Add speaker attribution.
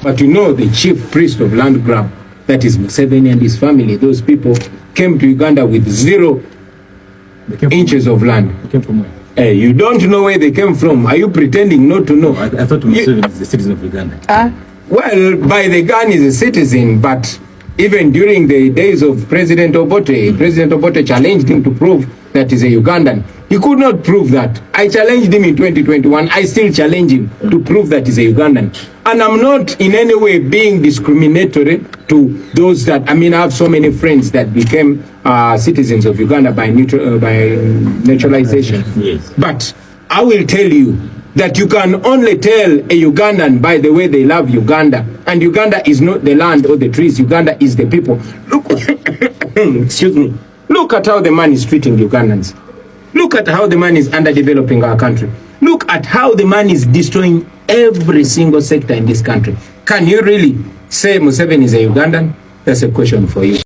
Speaker 1: But you know the chief priest of land grab, that is Museveni and his family, those people came to Uganda with 0 inches of land.
Speaker 2: They came from where?
Speaker 1: Hey, you don't know where they came from. Are you pretending not to know?
Speaker 2: I thought Museveni is a citizen of Uganda.
Speaker 1: Well, by the gun is a citizen, but even during the days of President Obote challenged him to prove that he's a Ugandan. He could not prove that. I challenged him in 2021. I still challenge him to prove that he's a Ugandan. And I'm not in any way being discriminatory to those that, I mean, I have so many friends that became citizens of Uganda by naturalization.
Speaker 2: Yes.
Speaker 1: But I will tell you that you can only tell a Ugandan by the way they love Uganda. And Uganda is not the land or the trees. Uganda is the people. Look, excuse me. Look at how the man is treating Ugandans. Look at how the man is underdeveloping our country. Look at how the man is destroying every single sector in this country. Can you really say Museveni is a Ugandan? That's a question for you.